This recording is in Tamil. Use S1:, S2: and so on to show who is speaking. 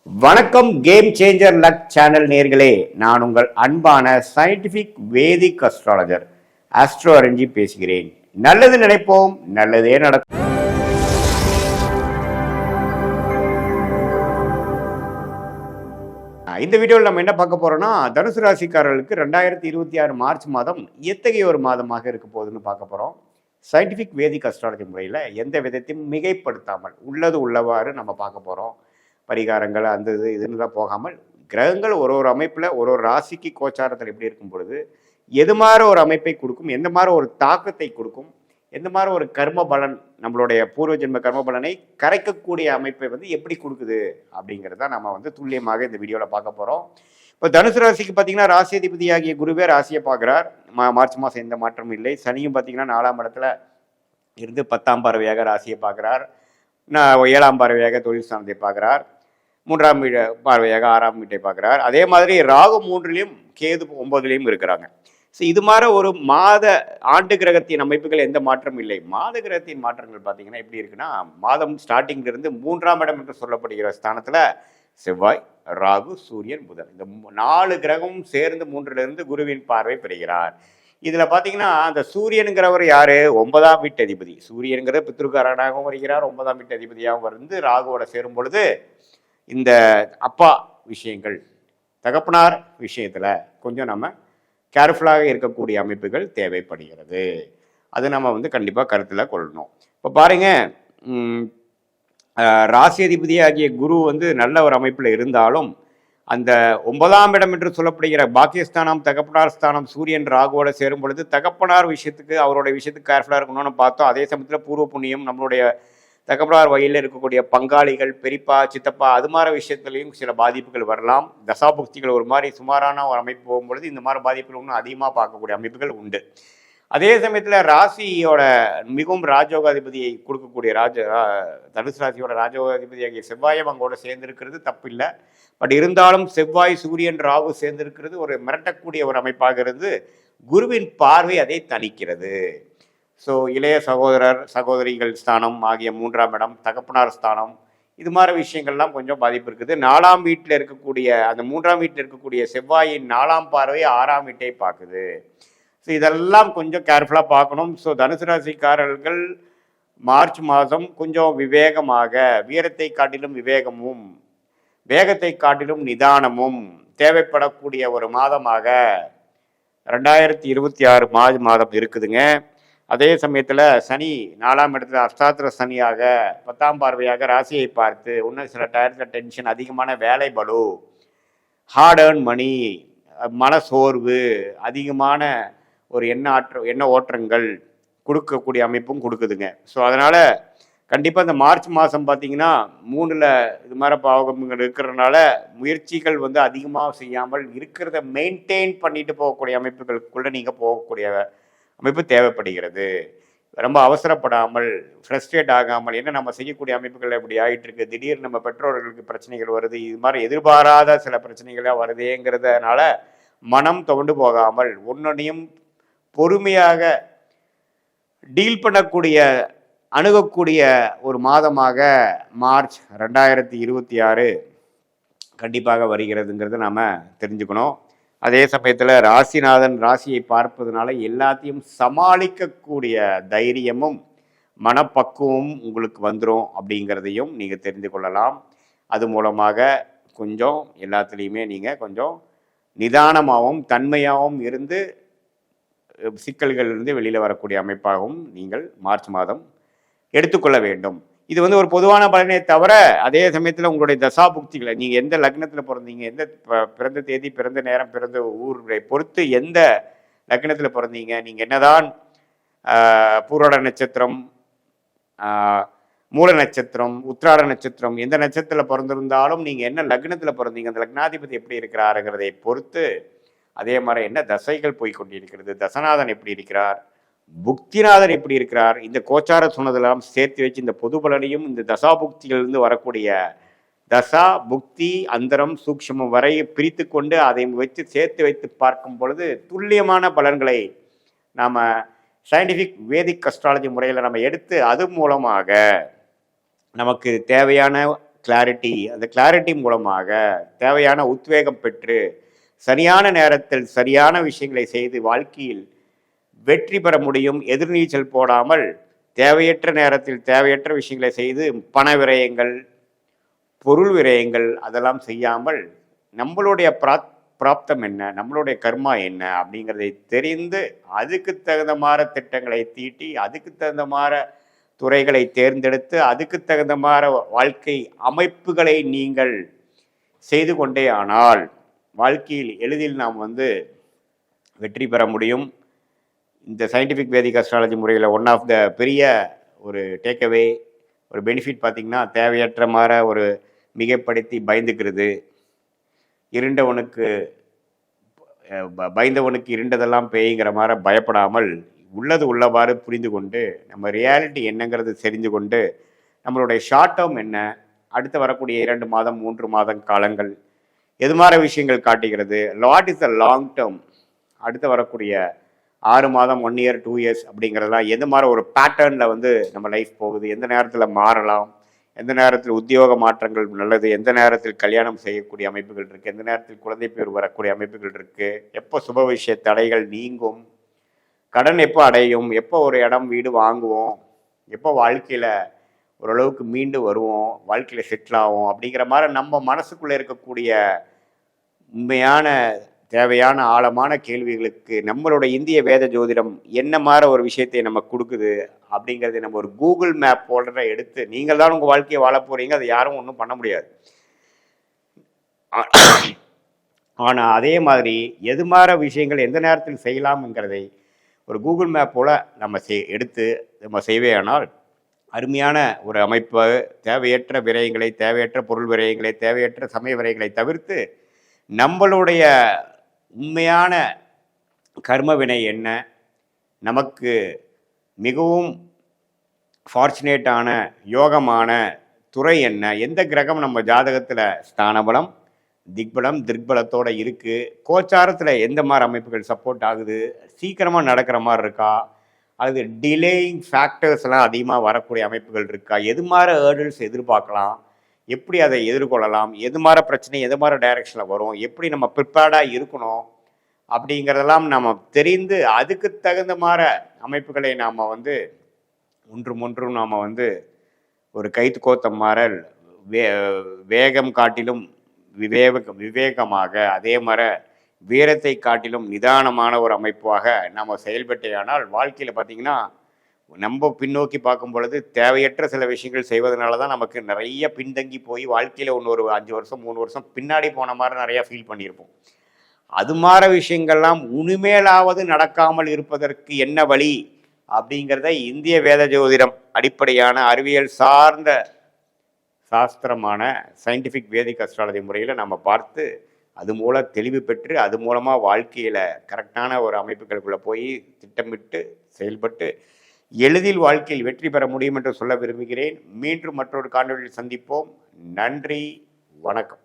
S1: வணக்கம் கேம் சேஞ்சர் லக் சேனல் நேர்களே, நான் உங்கள் அன்பான சயின்டிபிக் வேதிக் அஸ்ட்ராலஜர் ஆஸ்ட்ரோ அரஞ்சி பேசுகிறேன். நல்லது நினைப்போம், நல்லதே நடக்கும். இந்த வீடியோவில் நம்ம என்ன பார்க்க போறோம்னா, தனுசு ராசிக்காரர்களுக்கு 2026 மார்ச் மாதம் எத்தகைய ஒரு மாதமாக இருக்க போகுதுன்னு பார்க்க போறோம். சயின்டிபிக் வேதிக் அஸ்ட்ராலஜி முறையில் எந்த விதத்தையும் மிகைப்படுத்தாமல் உள்ளது உள்ளவாறு நம்ம பார்க்க போறோம். பரிகாரங்கள் அந்த இதுன்னு தான் போகாமல், கிரகங்கள் ஒரு ஒரு அமைப்பில் ஒரு ஒரு ராசிக்கு கோச்சாரத்தில் எப்படி இருக்கும் பொழுது எது மாதிரி ஒரு அமைப்பை கொடுக்கும், எந்த மாதிரி ஒரு தாக்கத்தை கொடுக்கும், எந்த மாதிரி ஒரு கர்ம பலன், நம்மளுடைய பூர்வ ஜென்ம கர்ம பலனை கரைக்கக்கூடிய அமைப்பை எப்படி கொடுக்குது அப்படிங்கிறத நம்ம துல்லியமாக இந்த வீடியோவில் பார்க்க போகிறோம். இப்போ தனுசு ராசிக்கு பார்த்தீங்கன்னா, ராசி அதிபதியாகிய குருவே ராசியை பார்க்குறார். மார்ச் மாதம் எந்த மாற்றமும் இல்லை. சனியும் பார்த்தீங்கன்னா 4ஆம் இடத்துல இருந்து 10ஆம் பார்வையாக ராசியை பார்க்குறார். 7ஆம் பார்வையாக தொழில் ஸ்தானத்தை பார்க்குறார். 3ஆம் பார்வையாக 6ஆம் வீட்டை பார்க்குறார். அதே மாதிரி ராகு 3லையும் கேது 9லையும் இருக்கிறாங்க. ஸோ இது மாதிரி ஒரு ஆண்டு கிரகத்தின் அமைப்புகள் எந்த மாற்றமும் இல்லை. மாத கிரகத்தின் மாற்றங்கள் பார்த்தீங்கன்னா எப்படி இருக்குன்னா, மாதம் ஸ்டார்டிங்கிலிருந்து 3ஆம் இடம் என்று சொல்லப்படுகிற ஸ்தானத்தில் செவ்வாய், ராகு, சூரியன், புதன், இந்த 4 கிரகமும் சேர்ந்து 3லிருந்து குருவின் பார்வை பெறுகிறார். இதில் பார்த்தீங்கன்னா, அந்த சூரியனுங்கிறவர் யாரு? 9ஆம் வீட்டு அதிபதி. சூரியனுங்கிற பித்ருக்காரனாகவும் வருகிறார், 9ஆம் வீட்டு அதிபதியாகவும் வந்து ராகுவோட சேரும் பொழுது இந்த அப்பா விஷயங்கள், தகப்பனார் விஷயத்தில் கொஞ்சம் நம்ம கேர்ஃபுல்லாக இருக்கக்கூடிய அமைப்புகள் தேவைப்படுகிறது. அது நம்ம கண்டிப்பாக கருத்தில் கொள்ளணும். இப்போ பாருங்க, ராசி அதிபதியாகிய குரு நல்ல ஒரு அமைப்பில் இருந்தாலும் அந்த 9ஆம் இடம் என்று சொல்லப்படுகிற பாக்கியஸ்தானம், தகப்பனார் ஸ்தானம் சூரியன் ராகுவோட சேரும் பொழுது தகப்பனார் விஷயத்துக்கு, அவருடைய விஷயத்துக்கு கேர்ஃபுல்லாக இருக்கணும்னு பார்த்தோம். அதே சமயத்தில் பூர்வ புண்ணியம், நம்மளுடைய தகப்பனார் வகையில் இருக்கக்கூடிய பங்காளிகள், பெரியப்பா, சித்தப்பா, அது மாதிரி விஷயத்துலையும் சில பாதிப்புகள் வரலாம். தசாபுக்திகள் ஒரு மாதிரி சுமாரான ஒரு அமைப்பு போகும்பொழுது இந்த மாதிரி பாதிப்புகள் இன்னும் அதிகமாக பார்க்கக்கூடிய அமைப்புகள் உண்டு. அதே சமயத்தில் ராசியோட மிகவும் ராஜயோகாதிபதியை கொடுக்கக்கூடிய தனுசு ராசியோட ராஜயோகாதிபதியாகிய செவ்வாயம் அங்கோட சேர்ந்திருக்கிறது தப்பு இல்லை. பட் இருந்தாலும் செவ்வாய், சூரியன், ராகு சேர்ந்திருக்கிறது ஒரு மிரட்டக்கூடிய ஒரு அமைப்பாக இருந்து குருவின் பார்வை அதை தணிக்கிறது. ஸோ இளைய சகோதரர் சகோதரிகள் ஸ்தானம் ஆகிய 3ஆம் இடம், தகப்பனார் ஸ்தானம், இது மாதிரி விஷயங்கள்லாம் கொஞ்சம் பாதிப்பு இருக்குது. 4ஆம் வீட்டில் இருக்கக்கூடிய அந்த 3ஆம் வீட்டில் இருக்கக்கூடிய செவ்வாயின் 4ஆம் பார்வை 6ஆம் வீட்டை பார்க்குது. ஸோ இதெல்லாம் கொஞ்சம் கேர்ஃபுல்லாக பார்க்கணும். ஸோ தனுசு ராசிக்காரர்கள் மார்ச் மாதம் கொஞ்சம் விவேகமாக, வீரத்தை காட்டிலும் விவேகமும் வேகத்தை காட்டிலும் நிதானமும் தேவைப்படக்கூடிய ஒரு மாதமாக 2026 மார்ச் மாதம் இருக்குதுங்க. அதே சமயத்தில் சனி 4ஆம் இடத்துல அஷ்டாத்திர சனியாக 10ஆம் பார்வையாக ராசியை பார்த்து இன்னும் சில டயத்தில் டென்ஷன், அதிகமான வேலை பளு, ஹார்ட் ஏர்ன் மணி, மனசோர்வு, அதிகமான ஒரு எண்ண ஓட்டங்கள் கொடுக்கக்கூடிய அமைப்பும் கொடுக்குதுங்க. ஸோ அதனால் கண்டிப்பாக இந்த மார்ச் மாதம் பார்த்தீங்கன்னா 3ல் இது மாதிரி பாவகங்கள் இருக்கிறதுனால முயற்சிகள் அதிகமாக செய்யாமல் இருக்கிறத மெயின்டைன் பண்ணிட்டு போகக்கூடிய அமைப்புகளுக்குள்ளே நீங்கள் போகக்கூடிய அமைப்பு தேவைப்படுகிறது. ரொம்ப அவசரப்படாமல், ஃப்ரஸ்ட்ரேட் ஆகாமல், என்ன நம்ம செய்யக்கூடிய அமைப்புகள் எப்படி ஆகிட்டு இருக்கு, திடீர்னு நம்ம பெற்றோர்களுக்கு பிரச்சனைகள் வருது, இது மாதிரி எதிர்பாராத சில பிரச்சனைகளாக வருதேங்கிறதுனால மனம் துவண்டு போகாமல் ஒன்னொன்னையும் பொறுமையாக டீல் பண்ணக்கூடிய, அணுகக்கூடிய ஒரு மாதமாக மார்ச் 2026 கண்டிப்பாக வருகிறதுங்கிறத நாம் தெரிஞ்சுக்கணும். அதே சமயத்தில் ராசிநாதன் ராசியை பார்ப்பதனால எல்லாத்தையும் சமாளிக்கக்கூடிய தைரியமும் மனப்பக்குவமும் உங்களுக்கு வந்துடும் அப்படிங்கிறதையும் நீங்கள் தெரிந்து கொள்ளலாம். அது மூலமாக கொஞ்சம் எல்லாத்துலேயுமே நீங்கள் கொஞ்சம் நிதானமாகவும் தன்மையாகவும் இருந்து சிக்கல்களிலிருந்து வெளியில் வரக்கூடிய அமைப்பாகவும் நீங்கள் மார்ச் மாதம் எடுத்துக்கொள்ள வேண்டும். இது ஒரு பொதுவான பலனே தவிர, அதே சமயத்தில் உங்களுடைய தசாபுக்திகளை, நீங்கள் எந்த லக்னத்தில் பிறந்தீங்க, எந்த பிறந்த தேதி, பிறந்த நேரம், பிறந்த ஊரை பொறுத்து எந்த லக்னத்தில் பிறந்தீங்க, நீங்கள் என்னதான் பூராட நட்சத்திரம், மூல நட்சத்திரம், உத்திராட நட்சத்திரம், எந்த நட்சத்திரத்தில் பிறந்திருந்தாலும் நீங்கள் என்ன லக்னத்தில் பிறந்தீங்க, அந்த லக்னாதிபதி எப்படி இருக்கிறாருங்கிறதை பொறுத்து, அதே மாதிரி என்ன தசைகள் போய்கொண்டிருக்கிறது, தசநாதன் எப்படி இருக்கிறார், புக்திநாதன் எப்படி இருக்கிறார், இந்த கோச்சார சொன்னதெல்லாம் சேர்த்து வச்சு இந்த பொது பலனையும் இந்த தசாபுக்திகளிலிருந்து வரக்கூடிய தசா புக்தி அந்தரம் சூக்ஷ்மம் வரை பிரித்து கொண்டு அதை வச்சு சேர்த்து வைத்து பார்க்கும் பொழுது துல்லியமான பலன்களை நாம் சயின்டிஃபிக் வேதிக் அஸ்ட்ராலஜி முறையில் நம்ம எடுத்து அது மூலமாக நமக்கு தேவையான கிளாரிட்டி, அந்த கிளாரிட்டி மூலமாக தேவையான உத்வேகம் பெற்று சரியான நேரத்தில் சரியான விஷயங்களை செய்து வாழ்க்கையில் வெற்றி பெற முடியும். எதிர்நீச்சல் போடாமல் தேவையற்ற நேரத்தில் தேவையற்ற விஷயங்களை செய்து பண விரயங்கள், பொருள் விரயங்கள் அதெல்லாம் செய்யாமல் நம்மளுடைய பிராப்தம் என்ன, நம்மளுடைய கர்மா என்ன அப்படிங்கிறதை தெரிந்து அதுக்கு தகுந்த மாதிரி திட்டங்களை தீட்டி அதுக்கு தகுந்த மாதிரி துறைகளை தேர்ந்தெடுத்து அதுக்கு தகுந்த மாதிரி வாழ்க்கை அமைப்புகளை நீங்கள் செய்து கொண்டே ஆனால் வாழ்க்கையில் எளிதில் நாம் வெற்றி பெற முடியும். இந்த சயின்டிஃபிக் வேதிக் அஸ்ட்ராலஜி முறையில் ஒன் ஆஃப் த பெரிய ஒரு டேக்அவே, ஒரு பெனிஃபிட் பார்த்திங்கன்னா, தேவையற்ற மாதிரி ஒரு மிகைப்படுத்தி பயந்துக்கிறது, பயந்தவனுக்கு இருண்டதெல்லாம் பேய்ங்கிற மாதிரி பயப்படாமல் உள்ளது உள்ளவாறு புரிந்து கொண்டு நம்ம ரியாலிட்டி என்னங்கிறது தெரிந்து கொண்டு நம்மளுடைய ஷார்ட் டேர்ம் என்ன, அடுத்து வரக்கூடிய 2 மாதம் 3 மாதம் காலங்கள் எது மாதிரி விஷயங்கள் காட்டுகிறது, what is the long term, அடுத்து வரக்கூடிய 6 மாதம் 1 இயர் 2 இயர்ஸ் அப்படிங்கிறதெல்லாம் எது மாதிரி ஒரு பேட்டர்னில் நம்ம லைஃப் போகுது, எந்த நேரத்தில் மாறலாம், எந்த நேரத்தில் உத்தியோக மாற்றங்கள் நல்லது, எந்த நேரத்தில் கல்யாணம் செய்யக்கூடிய அமைப்புகள் இருக்குது, எந்த நேரத்தில் குழந்தை பேர் வரக்கூடிய அமைப்புகள் இருக்குது, எப்போ சுப விஷய தடைகள் நீங்கும், கடன் எப்போ அடையும், எப்போ ஒரு இடம் வீடு வாங்குவோம், எப்போ வாழ்க்கையில் ஓரளவுக்கு மீண்டு வருவோம், வாழ்க்கையில் செட்டில் ஆகும் அப்படிங்கிற மாதிரி நம்ம மனசுக்குள்ளே இருக்கக்கூடிய உண்மையான தேவையான ஆழமான கேள்விகளுக்கு நம்மளோட இந்திய வேத ஜோதிடம் என்ன மாதிரி ஒரு விஷயத்தை நம்ம கொடுக்குது அப்படிங்கிறது நம்ம ஒரு கூகுள் மேப் போல்டரை எடுத்து, நீங்கள் தான் உங்கள் வாழ்க்கையை வாழ போகிறீங்க, அதை யாரும் ஒன்றும் பண்ண முடியாது. ஆனால் அதே மாதிரி எது மாதிரி விஷயங்கள் எந்த நேரத்தில் செய்யலாம்ங்கிறதை ஒரு கூகுள் மேப் போல் நம்ம எடுத்து நம்ம செய்வேயானால் அருமையான ஒரு அமைப்பு, தேவையற்ற விரயங்களை, தேவையற்ற பொருள் விரயங்களை, தேவையற்ற சமய விரயங்களை தவிர்த்து நம்மளுடைய உண்மையான கர்ம வினை என்ன, நமக்கு மிகவும் ஃபார்ச்சுனேட்டான யோகமான துறை என்ன, எந்த கிரகம் நம்ம ஜாதகத்தில் ஸ்தானபலம் திக்பலம் திக்பலத்தோடு இருக்குது, கோச்சாரத்தில் எந்த மாதிரி அமைப்புகள் சப்போர்ட் ஆகுது, சீக்கிரமாக நடக்கிற மாதிரி இருக்கா, அது டிலேயிங் ஃபேக்டர்ஸ்லாம் அதிகமாக வரக்கூடிய அமைப்புகள் இருக்கா, எது மாதிரி ஹேர்டில்ஸ் எதிர்பார்க்கலாம், எப்படி அதை எதிர்கொள்ளலாம், எது மாதிரி பிரச்சனை எது மாதிரி டைரக்ஷனில் வரும், எப்படி நம்ம ப்ரிப்பேர்டாக இருக்கணும் அப்படிங்கிறதெல்லாம் நம்ம தெரிந்து அதுக்கு தகுந்த மாதிரி அமைப்புகளை நாம் ஒன்றும் நாம் ஒரு கைத்து கோத்த மாதிரி வேகம் காட்டிலும் விவேகமாக, அதே மாதிரி வீரத்தை காட்டிலும் நிதானமான ஒரு அமைப்பாக நம்ம செயல்பட்டேயானால் வாழ்க்கையில் பார்த்திங்கன்னா நம்ம பின்னோக்கி பார்க்கும் பொழுது தேவையற்ற சில விஷயங்கள் செய்வதனால தான் நமக்கு நிறைய பின்தங்கி போய் வாழ்க்கையில் ஒரு 5 வருஷம் 3 வருஷம் பின்னாடி போன மாதிரி நிறையா ஃபீல் பண்ணியிருப்போம். அது மாதிரி விஷயங்கள்லாம் உனிமேலாவது நடக்காமல் இருப்பதற்கு என்ன வழி அப்படிங்கிறத இந்திய வேத ஜோதிடம் அடிப்படையான அறிவியல் சார்ந்த சாஸ்திரமான சயின்டிஃபிக் வேதிக் அஸ்ட்ராலஜி முறையில் நம்ம பார்த்து அது மூலம் தெளிவு பெற்று அது மூலமாக வாழ்க்கையில் கரெக்டான ஒரு அமைப்புகளுக்குள்ளே போய் திட்டமிட்டு செயல்பட்டு எளிதில் வாழ்க்கையில் வெற்றி பெற முடியும் என்று சொல்ல விரும்புகிறேன். மீண்டும் மற்றொரு காணொளியில் சந்திப்போம். நன்றி, வணக்கம்.